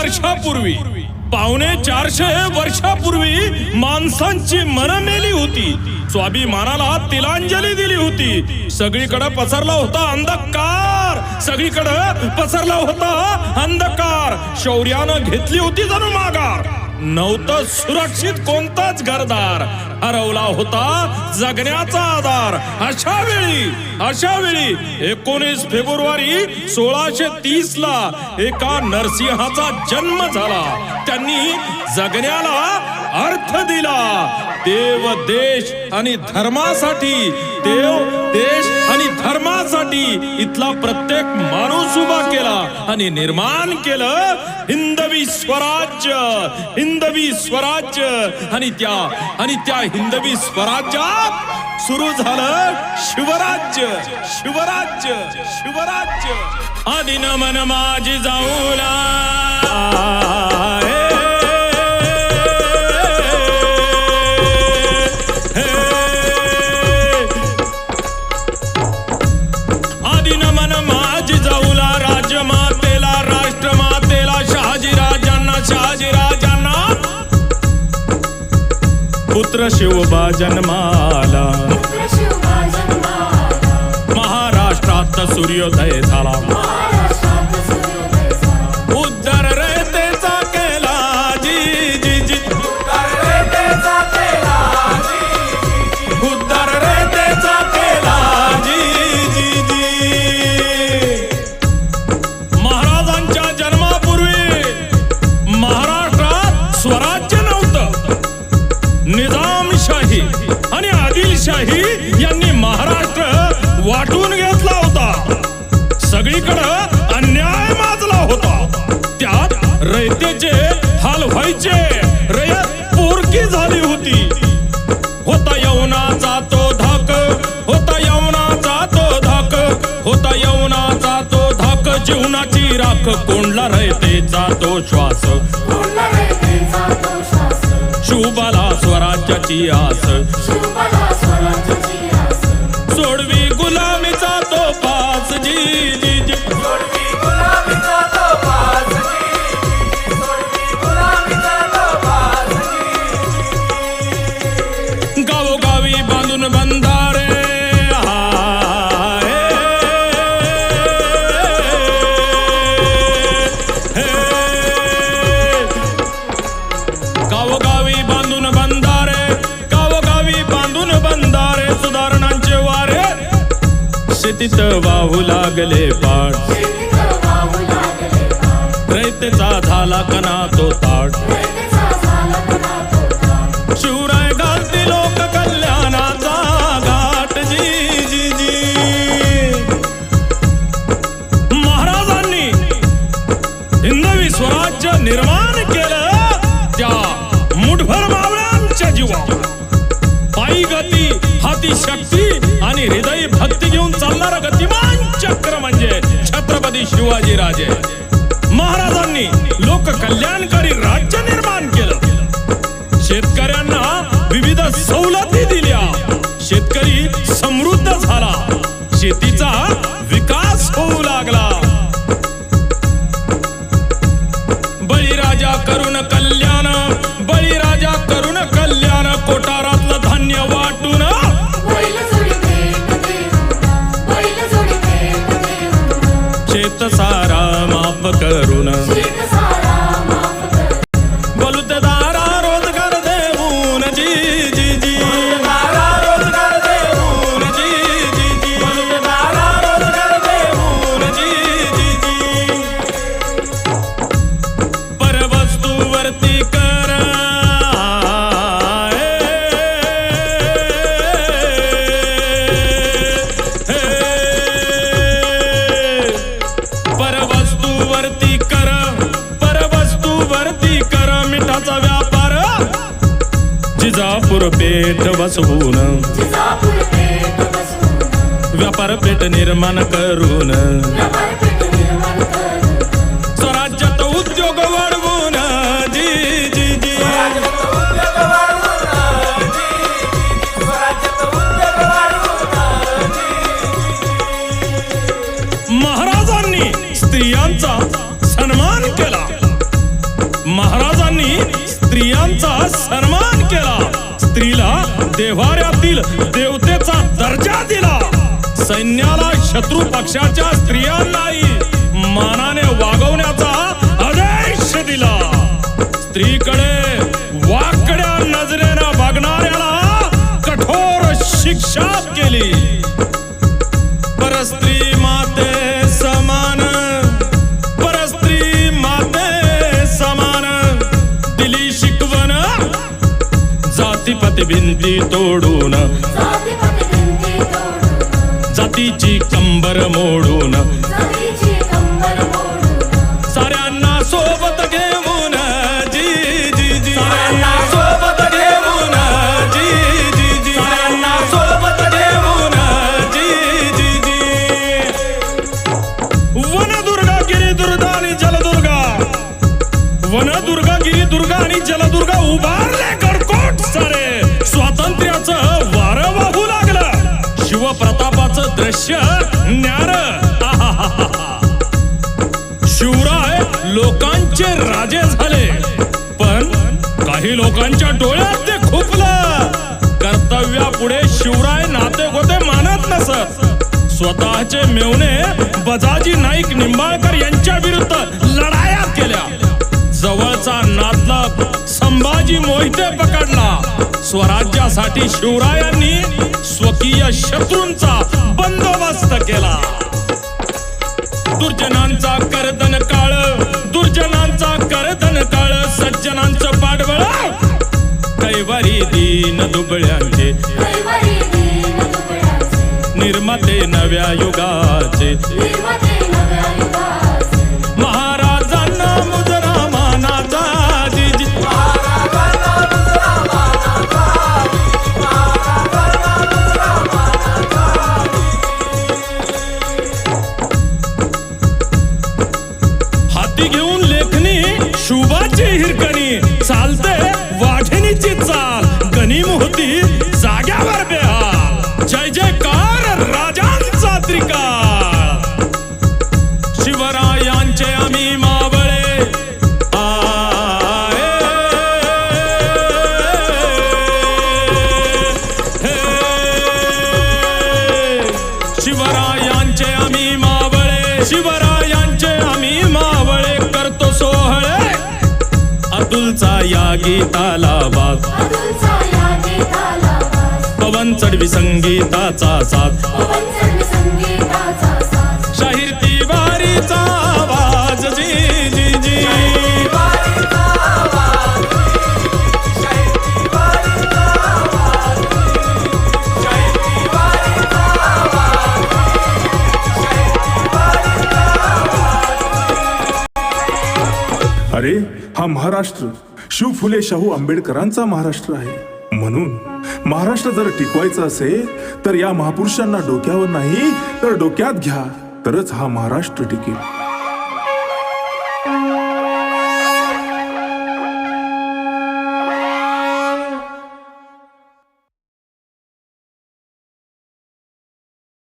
वर्षापूर्वी, 450 वर्षापूर्वी माणसांची मन मेली होती, स्वाभिमानाला तिलांजली दिली होती. सगळीकडे पसरला होता अंधकार, सगळीकडे पसरला होता अंधकार. शौर्यानं घेतली होती जणू माघार. नव्हतं सुरक्षित कोणताच घरदार. हरवला होता जगण्याचा आधार. अशा वेळी 19 फेब्रुवारी 1630 ला एका नरसिंहाचा जन्म झाला. त्यांनी जगण्याला अर्थ दिला. देव देश आणि धर्मासाठी, देव देश आणि धर्मासाठी इथला प्रत्येक माणूस उभा केला आणि निर्माण केलं हिंदवी स्वराज्य, हिंदवी स्वराज्य. आणि त्या हिंदवी स्वराज्यात सुरू झालं शिवराज्य, शिवराज्य, शिवराज्य. आधी नमन माझी जाऊला, पुत्र शिवबा जन्माला, महाराष्ट्रात सूर्योदय झाला. उद्धार रयतेचा केला जी जी जी, उद्धार रयतेचा केला जी जी जी. महाराजांच्या जन्मापूर्वी महाराष्ट्रात स्वराज्य नव्हतं. निजामशाही आणि आदिलशाही यांनी महाराष्ट्र वाटून घेतला होता. सगळीकडे अन्याय माजला होता. त्यात रयतेचे हाल व्हायचे. रयत पोरकी झाली होती. होता यवनाचा तो धाक, होता यवनाचा तो धाक, होता यवनाचा तो धाक. जीवनाची राख कोंडला रयतेचा तो श्वास, शिवबाला स्वराज्याची आस. सोडवी गुलामीचा तो पास जी जी जी, सोडवी गुलामीचा तो पास जी, सोडवी गुलामीचा तो पास जी. गावोगावी बांधून बंधारे, गावोगावी बांधून बंधारे, गावोगावी बांधून बंधारे. सुधारणांचे वारे शेतीत वाहू लागले पाट. रयतेचा झाला कणा तो ताट. शिवराय घालती लोक कल्याणाचा घाट जी जी जी. महाराजांनी हिंदवी स्वराज्य निर्माण केलं. त्या मुठभर मावळ्यांच्या जीवा पायी गती, हाती शक्ती आणि हृदय भक्ती घेऊन चालणारा गतिमान चक्र म्हणजे छत्रपती शिवाजी राजे. महाराजांनी लोक कल्याणकारी राज्य निर्माण केलं. शेतकऱ्यांना विविध सवलती दिल्या. शेतकरी समृद्ध झाला. शेतीचा विकास होऊ लागला. बळीराजा करून कल्याण, बळीराजा करून कल्याण. कोठारातलं धान्य वाटून, शेत सारा माफ करून. बलुतेदारा रोजगार देऊन जी जी जी, रोजगार देऊन जी जी जी, बलुतेदारा रोजगार देऊन जी जी जी. परवस्तूवरती कर, परवस्तूवरती कर, परवस्तूवरती कर. मिठाचा व्यापार जिजापूर पेठ बसवून, व्यापार पेठ निर्माण करून. स्वराज्यात उद्योग वाढवून जी जी जी. महाराजांनी स्त्रियांचा सन्मान केला. सन्मान केला, स्त्रीला देव्हाऱ्यातील देवतेचा दर्जा दिला, सैन्याला शत्रू पक्षाच्या स्त्रियांनाही मानाने वागवण्याचा आदेश दिला, स्त्रीकडे वाकड्या नजरेनं बघणाऱ्याला कठोर शिक्षा केली. परस्त्री माते समान, परस्त्री माते समान दिली शिकवण, जातीपाती भिंती तोडून, जातीची कंबर मोडून, साऱ्यांना सोबत घेऊन जी जी जी, साऱ्यांना सोबत घेऊन जी जी जी, साऱ्यांना सोबत घेऊन जी जी जी. वनदुर्गा, गिरिदुर्गा आणि जलदुर्गा, वनदुर्गा, गिरिदुर्गा आणि जलदुर्गा उभारले गडकोट सारे, स्वातंत्र्याचं वारं वाहू लागलं, शिवप्रतापाचं दृश्य न्यार. शिवराय लोकांचे राजे झाले, पण काही लोकांच्या डोळ्यात ते खुपलं. कर्तव्यापुढे शिवराय नाते गोते मानत नसत, स्वतःचे मेवणे बजाजी नाईक निंबाळकर यांच्या विरुद्ध लढाया केल्या. जवळचा नातलग संभाजी मोहिते पकडला. स्वराज्यासाठी शिवरायांनी स्वकीय शत्रूंचा बंदोबस्त केला. दुर्जनांचा कर्दन काळ, दुर्जनांचा कर्दन काळ, सज्जनांचं पाठबळ कैवारी दीन दुबळ्यांचे, निर्माते नव्या युगाचे, महाराजांना मुजरा मानाचा जी जी, हाती घेऊन लेखनी शुभाची हिरकणी, चालते वाघिणीची चाल, गनीम होती जाग्यावर बेहाल, जय जयकार राजांचा त्रिकाळ, शिवरायांचे आम्ही मावळे शिवरायांचे आम्ही मावळे, शिवरायांचे आम्ही मावळे, करतो सोहळे अतुलचा या गीताला वाज, पवन चढवी संगीताचा साथ, शाहीर तिवारीचा आवाज जी जी जी. अरे हा महाराष्ट्र शिव फुले शाहू आंबेडकरांचा महाराष्ट्र आहे. म्हणून महाराष्ट्र जर टिकवायचा असेल तर या महापुरुषांना डोक्यावर नाही तर डोक्यात घ्या, तरच हा महाराष्ट्र टिकेल.